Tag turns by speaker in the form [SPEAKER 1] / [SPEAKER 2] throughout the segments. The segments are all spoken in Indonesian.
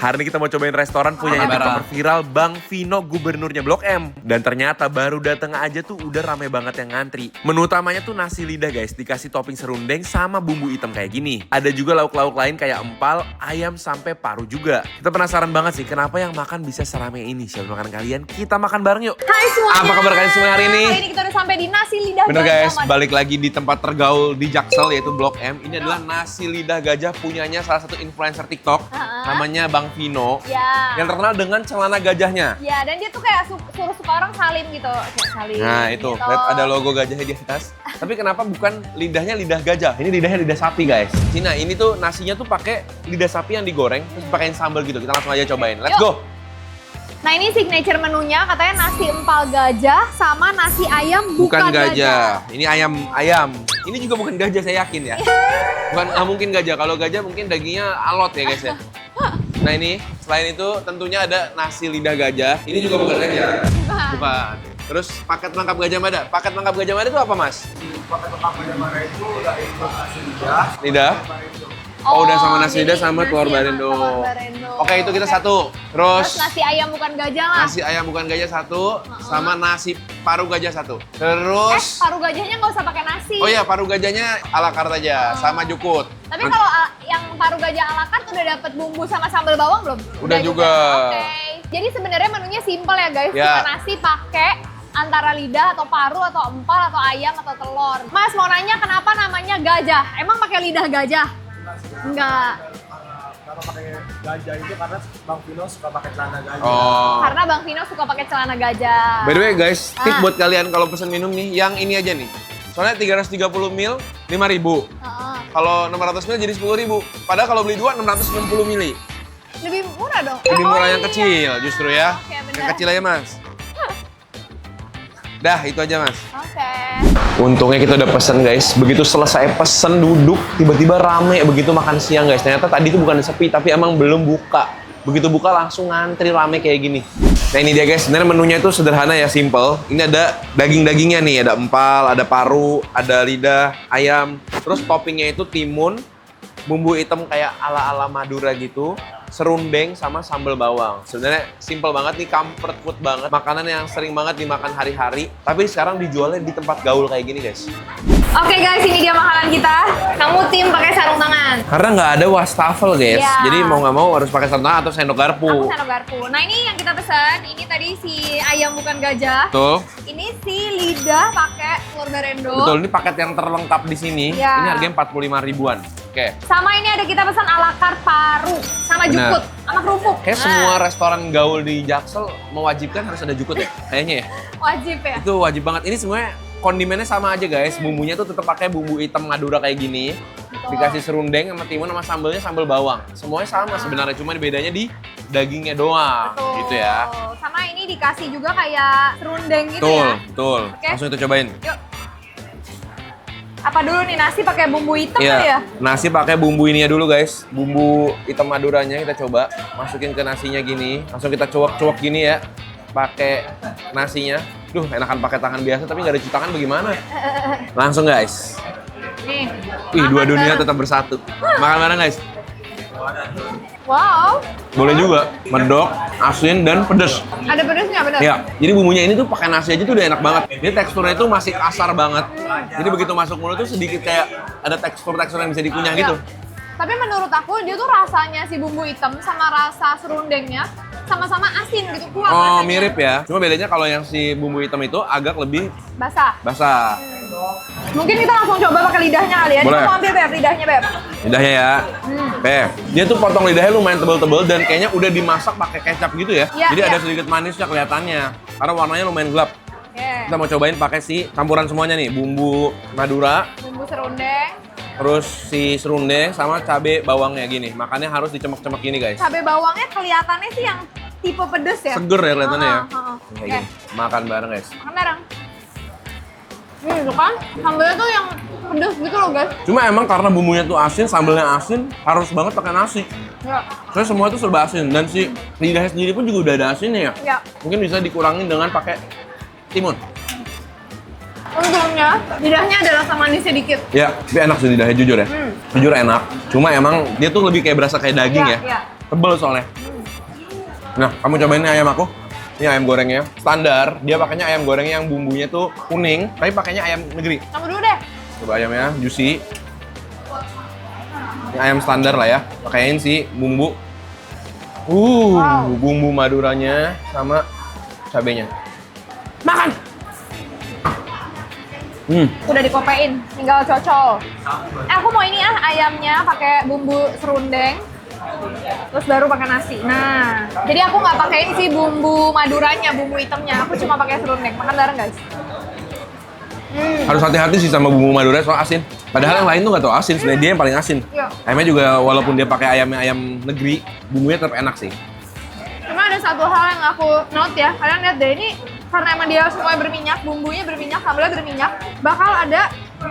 [SPEAKER 1] Hari ini kita mau cobain restoran punya TikToker viral Bang Vino, gubernurnya Blok M. Dan ternyata baru datang aja tuh udah rame banget yang ngantri. Menu utamanya tuh nasi lidah guys, dikasih topping serundeng sama bumbu hitam kayak gini. Ada juga lauk-lauk lain kayak empal, ayam sampai paru juga. Kita penasaran banget sih kenapa yang makan bisa serame ini. Siapa makan kalian? Kita makan bareng yuk.
[SPEAKER 2] Hai semuanya.
[SPEAKER 1] Apa kabar kalian semua hari ini?
[SPEAKER 2] Hari ini kita udah sampai di nasi lidah
[SPEAKER 1] Bener
[SPEAKER 2] gajah.
[SPEAKER 1] guys, balik lagi di tempat tergaul di Jaksel yaitu Blok M. Ini adalah nasi lidah gajah punyanya salah satu influencer TikTok. Namanya Bang Vino.
[SPEAKER 2] Ya.
[SPEAKER 1] Yang terkenal dengan celana gajahnya.
[SPEAKER 2] Ya, dan dia tuh kayak suka orang salim gitu. Kayak salim.
[SPEAKER 1] Nah itu,
[SPEAKER 2] gitu.
[SPEAKER 1] lihat ada logo gajahnya di atas. Tapi kenapa bukan lidahnya lidah gajah? Ini lidahnya lidah sapi guys. Cina, ini tuh nasinya tuh pakai lidah sapi yang digoreng, terus pakein sambal gitu. Kita langsung aja cobain. Let's go!
[SPEAKER 2] Nah ini signature menunya katanya nasi empal gajah sama nasi ayam bukan gajah.
[SPEAKER 1] Ini ayam. Ini juga bukan gajah saya yakin ya. Bukan, mungkin gajah. Kalau gajah mungkin dagingnya alot ya guys ya. Nah ini, selain itu tentunya ada nasi lidah gajah. Ini juga bukan gajah. Bukan. Terus paket lengkap Gajah Mada. Paket lengkap Gajah Mada itu apa mas?
[SPEAKER 3] Paket lengkap Gajah Mada itu udah ikut nasi lidah.
[SPEAKER 1] Lidah? Oh, udah sama nasi lidah sama telur barendo. Oke, itu kita satu. Terus
[SPEAKER 2] nasi ayam bukan gajah lah.
[SPEAKER 1] Nasi ayam bukan gajah satu, sama nasi paru gajah satu. Terus
[SPEAKER 2] paru gajahnya nggak usah pakai nasi.
[SPEAKER 1] Oh iya, paru gajahnya ala carte aja, sama jukut.
[SPEAKER 2] Tapi kalau yang paru gajah ala carte udah dapet bumbu sama sambal bawang belum?
[SPEAKER 1] Udah juga.
[SPEAKER 2] Oke. Jadi sebenarnya menunya simple ya guys.
[SPEAKER 1] Ya.
[SPEAKER 2] Cuma nasi pakai antara lidah atau paru atau empal atau ayam atau telur. Mas mau nanya kenapa namanya gajah? Emang pakai lidah gajah? Enggak.
[SPEAKER 3] Kalau pakai gajah itu karena Bang Vino suka pakai celana gajah.
[SPEAKER 1] Oh.
[SPEAKER 2] Karena Bang Vino suka pakai celana gajah.
[SPEAKER 1] By the way guys, tip buat kalian kalau pesen minum nih, yang ini aja nih. Soalnya 330 ml 5.000. Kalau 600 ml jadi 10.000. Padahal kalau beli 2 660 ml.
[SPEAKER 2] Lebih murah dong.
[SPEAKER 1] Lebih murah yang
[SPEAKER 2] iya.
[SPEAKER 1] kecil justru ya.
[SPEAKER 2] Oke, bener.
[SPEAKER 1] Yang kecil aja mas. Dah itu aja mas.
[SPEAKER 2] Oke.
[SPEAKER 1] Untungnya kita udah pesen guys. Begitu selesai pesen duduk, tiba-tiba rame begitu makan siang guys. Ternyata tadi itu bukan sepi tapi emang belum buka. Begitu buka langsung ngantri rame kayak gini. Nah ini dia guys, sebenarnya menunya itu sederhana ya, simple. Ini ada daging-dagingnya nih, ada empal, ada paru, ada lidah ayam. Terus toppingnya itu timun, bumbu hitam kayak ala-ala Madura gitu, serundeng sama sambal bawang. Sebenarnya simple banget nih, comfort food banget. Makanan yang sering banget dimakan hari-hari, tapi sekarang dijualnya di tempat gaul kayak gini guys.
[SPEAKER 2] Oke guys, ini dia makanan kita. Kamu tim pakai sarung tangan.
[SPEAKER 1] Karena nggak ada wastafel guys,
[SPEAKER 2] Iya.
[SPEAKER 1] jadi mau nggak mau harus pakai sarung tangan atau sendok garpu.
[SPEAKER 2] Aku sendok garpu. Nah ini yang kita pesan, ini tadi si ayam bukan gajah.
[SPEAKER 1] Tuh.
[SPEAKER 2] Ini si lidah pakai telur barendo.
[SPEAKER 1] Betul, ini paket yang terlengkap di sini.
[SPEAKER 2] Iya.
[SPEAKER 1] Ini harganya 45 ribuan. Oke.
[SPEAKER 2] Sama ini ada kita pesan ala carte paru sama
[SPEAKER 1] Benar.
[SPEAKER 2] jukut sama kerupuk.
[SPEAKER 1] Kayak semua restoran gaul di Jaksel mewajibkan harus ada jukut ya, kayaknya ya.
[SPEAKER 2] Wajib ya.
[SPEAKER 1] Itu wajib banget. Ini semuanya kondimennya sama aja guys. Bumbunya tuh tetap pakai bumbu hitam Madura kayak gini.
[SPEAKER 2] Betul.
[SPEAKER 1] Dikasih serundeng sama timun sama sambalnya sambal bawang. Semuanya sama sebenarnya, cuma bedanya di dagingnya doang.
[SPEAKER 2] Betul.
[SPEAKER 1] Gitu ya.
[SPEAKER 2] Sama ini dikasih juga kayak serundeng gitu
[SPEAKER 1] Betul,
[SPEAKER 2] ya.
[SPEAKER 1] betul.
[SPEAKER 2] Oke.
[SPEAKER 1] Langsung kita cobain.
[SPEAKER 2] Yuk. Apa dulu nih, nasi pakai bumbu hitam kali ya?
[SPEAKER 1] Nasi pakai bumbu ininya dulu guys. Bumbu hitam Maduranya kita coba masukin ke nasinya gini. Langsung kita cuak-cuak gini ya. Pakai nasinya. Duh, enakan pakai tangan biasa tapi nggak ada cuci tangan bagaimana? Langsung guys.
[SPEAKER 2] Nih.
[SPEAKER 1] Ih, dua
[SPEAKER 2] makan
[SPEAKER 1] dunia
[SPEAKER 2] bareng.
[SPEAKER 1] tetap bersatu. Makan bareng guys.
[SPEAKER 2] Wow.
[SPEAKER 1] Boleh juga. Medok, asin dan pedes.
[SPEAKER 2] Ada pedesnya bener?
[SPEAKER 1] Ya, jadi bumbunya ini tuh pakai nasi aja tuh udah enak banget. Ini teksturnya itu masih kasar banget. Jadi begitu masuk mulut tuh sedikit kayak ada tekstur-tekstur yang bisa dikunyah gitu.
[SPEAKER 2] Tapi menurut aku dia tuh rasanya si bumbu hitam sama rasa serundengnya sama-sama asin gitu, kuat
[SPEAKER 1] Oh,
[SPEAKER 2] rasanya.
[SPEAKER 1] mirip ya. Cuma bedanya kalau yang si bumbu hitam itu agak lebih
[SPEAKER 2] Basah.
[SPEAKER 1] basah.
[SPEAKER 2] Mungkin kita langsung coba pakai lidahnya kali ya.
[SPEAKER 1] Boleh.
[SPEAKER 2] Kita mau ambil Beb, lidahnya Beb.
[SPEAKER 1] Lidahnya ya. Oke. Dia tuh potong lidahnya lumayan tebel-tebel dan kayaknya udah dimasak pakai kecap gitu ya.
[SPEAKER 2] Iya,
[SPEAKER 1] Jadi
[SPEAKER 2] iya.
[SPEAKER 1] ada sedikit manisnya kelihatannya. Karena warnanya lumayan gelap.
[SPEAKER 2] Oke.
[SPEAKER 1] Kita mau cobain pakai si campuran semuanya nih, bumbu Madura,
[SPEAKER 2] Bumbu serundeng.
[SPEAKER 1] terus si serundeng sama cabe bawangnya gini. Makannya harus dicemek-cemek gini guys.
[SPEAKER 2] Cabai bawangnya kelihatannya sih yang tipe pedes ya.
[SPEAKER 1] Seger ya kelihatannya ya.
[SPEAKER 2] Oke.
[SPEAKER 1] Kayak gini. Makan bareng guys.
[SPEAKER 2] Makan bareng. Itu kan sambalnya tuh yang pedes gitu loh guys.
[SPEAKER 1] Cuma emang karena bumbunya tuh asin, sambalnya asin, harus banget pakai nasi.
[SPEAKER 2] Ya.
[SPEAKER 1] Soalnya semua itu serba asin dan si lidahnya sendiri pun juga udah ada asinnya ya.
[SPEAKER 2] Ya.
[SPEAKER 1] Mungkin bisa dikurangin dengan pakai timun.
[SPEAKER 2] Untungnya lidahnya ada rasa manisnya dikit.
[SPEAKER 1] Ya, tapi enak sih lidahnya jujur ya. Jujur enak. Cuma emang dia tuh lebih kayak berasa kayak daging
[SPEAKER 2] Iya,
[SPEAKER 1] ya.
[SPEAKER 2] iya.
[SPEAKER 1] Tebel soalnya. Nah, kamu cobain nih ayam aku. Ini ayam gorengnya. Standar, dia pakainya ayam gorengnya yang bumbunya tuh kuning, tapi pakainya ayam negeri.
[SPEAKER 2] Kamu dulu deh.
[SPEAKER 1] Coba ayamnya, juicy. Ini ayam standar lah ya. Pakaiin sih bumbu.
[SPEAKER 2] Wow.
[SPEAKER 1] Bumbu maduranya sama cabenya. Makan!
[SPEAKER 2] Udah dikopein, tinggal cocol. Aku mau ini ya, ayamnya pakai bumbu serundeng. Terus baru pakai nasi. Nah, jadi aku nggak pakein sih bumbu maduranya, bumbu hitamnya. Aku cuma pakai serundeng. Makan bareng guys.
[SPEAKER 1] Harus hati-hati sih sama bumbu madura soal asin. Padahal yang lain tuh nggak tau asin, sebenarnya dia yang paling asin.
[SPEAKER 2] Iya.
[SPEAKER 1] Ayamnya juga walaupun dia pakai ayam negeri, bumbunya tetap enak sih.
[SPEAKER 2] Cuma ada satu hal yang aku note ya, kalian lihat deh ini karena emang dia semuanya berminyak, bumbunya berminyak, sambalnya berminyak, bakal ada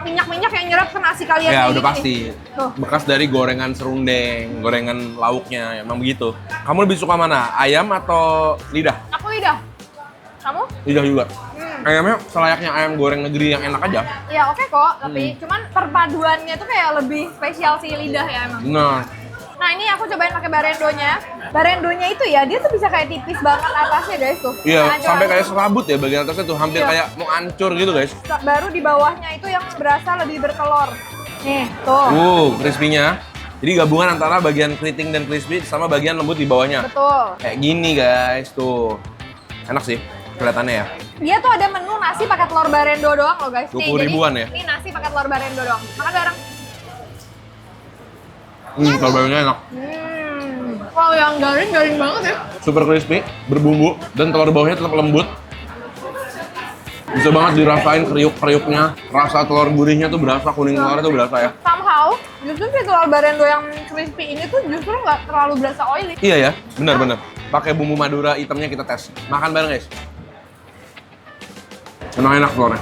[SPEAKER 2] minyak-minyak yang nyerap ke nasi kalian.
[SPEAKER 1] Ya
[SPEAKER 2] kayak
[SPEAKER 1] udah
[SPEAKER 2] gini
[SPEAKER 1] pasti.
[SPEAKER 2] nih. Tuh.
[SPEAKER 1] Bekas dari gorengan serundeng, gorengan lauknya, emang begitu. Kamu lebih suka mana? Ayam atau lidah?
[SPEAKER 2] Aku lidah. Kamu?
[SPEAKER 1] Lidah juga. Ayamnya selayaknya ayam goreng negeri yang enak aja.
[SPEAKER 2] Ya oke kok, tapi cuman perpaduannya tuh kayak lebih spesial sih lidah ya emang.
[SPEAKER 1] Nah,
[SPEAKER 2] Nah ini aku cobain pakai barendonya. Barendonya itu ya dia tuh bisa kayak tipis banget atasnya guys tuh.
[SPEAKER 1] iya
[SPEAKER 2] Nah,
[SPEAKER 1] sampai
[SPEAKER 2] coba-
[SPEAKER 1] kayak serabut ya bagian atasnya tuh, hampir
[SPEAKER 2] Iya.
[SPEAKER 1] kayak mau hancur gitu guys.
[SPEAKER 2] Baru di bawahnya itu yang berasa lebih bertelur. Nih tuh.
[SPEAKER 1] Crispy-nya. Jadi gabungan antara bagian keriting dan crispy sama bagian lembut di bawahnya.
[SPEAKER 2] Betul.
[SPEAKER 1] Kayak gini guys, tuh. Enak sih kelihatannya ya.
[SPEAKER 2] Dia tuh ada menu nasi pakai telur barendo doang loh guys.
[SPEAKER 1] 20 ribuan ya?
[SPEAKER 2] Ini nasi pakai telur barendo doang. Makan bareng.
[SPEAKER 1] Telur barunya enak.
[SPEAKER 2] Wow yang garing banget ya.
[SPEAKER 1] Super crispy, berbumbu, dan telur bawahnya tetap lembut. Bisa banget dirasain kriuk-kriuknya, rasa telur gurihnya tuh berasa, kuning telurnya tuh berasa ya.
[SPEAKER 2] Somehow justru si telur barendo yang crispy ini tuh justru nggak terlalu berasa oily.
[SPEAKER 1] Iya ya, benar-benar. Pakai bumbu madura hitamnya kita tes. Makan bareng guys. Emang enak telurnya.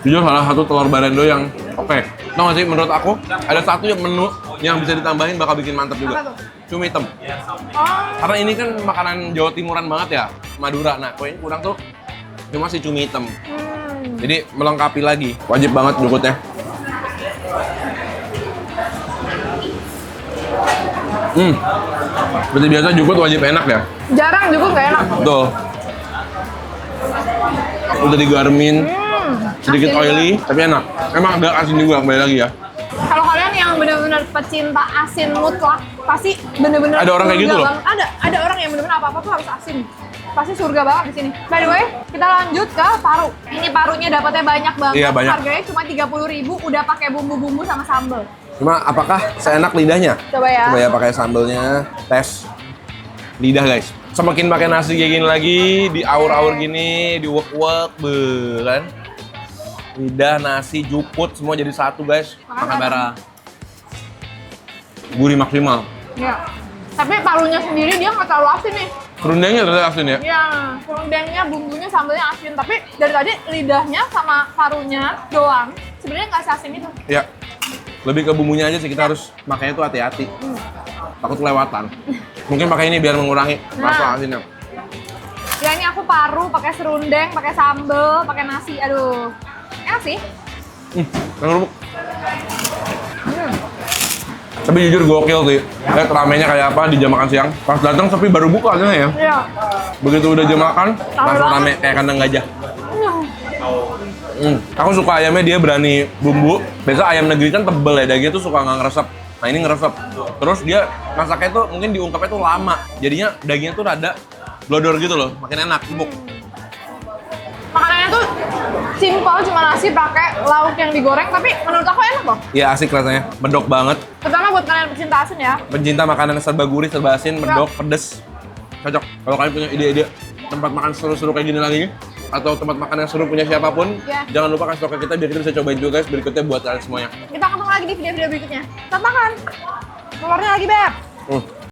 [SPEAKER 1] Jujur salah satu telur barendo yang oke. Tau gak sih menurut aku ada satu yang menu yang bisa ditambahin bakal bikin mantep juga.
[SPEAKER 2] Apa tuh?
[SPEAKER 1] Cumi hitam.
[SPEAKER 2] Oh,
[SPEAKER 1] Karena ini kan makanan Jawa Timuran banget ya, Madura. Nah, kok ini kurang tuh cuma si cumi hitam. Jadi melengkapi lagi. Wajib banget jukutnya. Seperti biasa jukut wajib enak ya.
[SPEAKER 2] jarang juga nggak enak.
[SPEAKER 1] Betul. Udah digarmin, sedikit
[SPEAKER 2] asin
[SPEAKER 1] oily, tapi enak. Emang agak asin juga, kembali lagi ya.
[SPEAKER 2] Kalau kalian yang benar-benar pecinta asin mutlak, pasti benar-benar
[SPEAKER 1] Ada orang kayak
[SPEAKER 2] surga
[SPEAKER 1] gitu loh?
[SPEAKER 2] banget. Ada orang yang benar-benar apa-apa tuh harus asin. Pasti surga banget di sini. By the way, kita lanjut ke paru. Ini parunya dapatnya banyak banget.
[SPEAKER 1] Iya, banyak.
[SPEAKER 2] Harganya cuma 30.000, udah pakai bumbu-bumbu sama sambal.
[SPEAKER 1] Cuma apakah seenak lidahnya?
[SPEAKER 2] Coba ya.
[SPEAKER 1] Coba ya pakai sambelnya, tes lidah guys. Semakin pakai nasi kayak gini lagi, di aur-aur gini, di wek-wek, kan? Lidah, nasi, jukut, semua jadi satu guys. Makan bareng. Gurih maksimal.
[SPEAKER 2] Iya. Tapi parunya sendiri dia nggak terlalu asin nih.
[SPEAKER 1] Serundengnya ternyata asin ya?
[SPEAKER 2] Iya, serundengnya, bumbunya, sambalnya asin. Tapi dari tadi lidahnya sama parunya doang, sebenarnya nggak seasin itu.
[SPEAKER 1] Ya. Lebih ke bumbunya aja sih, kita harus makanya tuh hati-hati. Takut kelewatan. Mungkin pakai ini biar mengurangi rasa asinnya.
[SPEAKER 2] Ya ini aku paru, pakai serundeng, pakai sambel, pakai nasi. Aduh, enak sih.
[SPEAKER 1] Yang kerupuk. Tapi jujur gokil sih. Lihat ramenya kayak apa di jam makan siang. Pas datang sepi baru buka aja ya.
[SPEAKER 2] Iya.
[SPEAKER 1] Begitu udah jam makan, langsung
[SPEAKER 2] banget.
[SPEAKER 1] rame kayak kandang gajah. Aku suka ayamnya dia berani bumbu. Biasa ayam negeri kan tebel ya, dagingnya tuh suka nggak ngeresep. Nah ini ngeresep. Terus dia masaknya tuh mungkin diungkapnya tuh lama. Jadinya dagingnya tuh rada blodor gitu loh, makin enak, empuk.
[SPEAKER 2] Makanannya tuh simple, cuma nasi pakai lauk yang digoreng, tapi menurut aku enak loh.
[SPEAKER 1] Iya asik rasanya, medok banget.
[SPEAKER 2] Terutama buat kalian pecinta asin ya.
[SPEAKER 1] Pencinta makanan serba gurih, serba asin, medok, pedes. Cocok. Kalau kalian punya ide-ide tempat makan seru-seru kayak gini lagi, atau tempat makan yang seru punya siapapun,
[SPEAKER 2] Iya.
[SPEAKER 1] jangan lupa kasih tau ke kita biar kita bisa cobain juga guys berikutnya buat kalian semuanya.
[SPEAKER 2] Kita ketemu lagi di video-video berikutnya. Tetap makan. Telurnya lagi, Beb.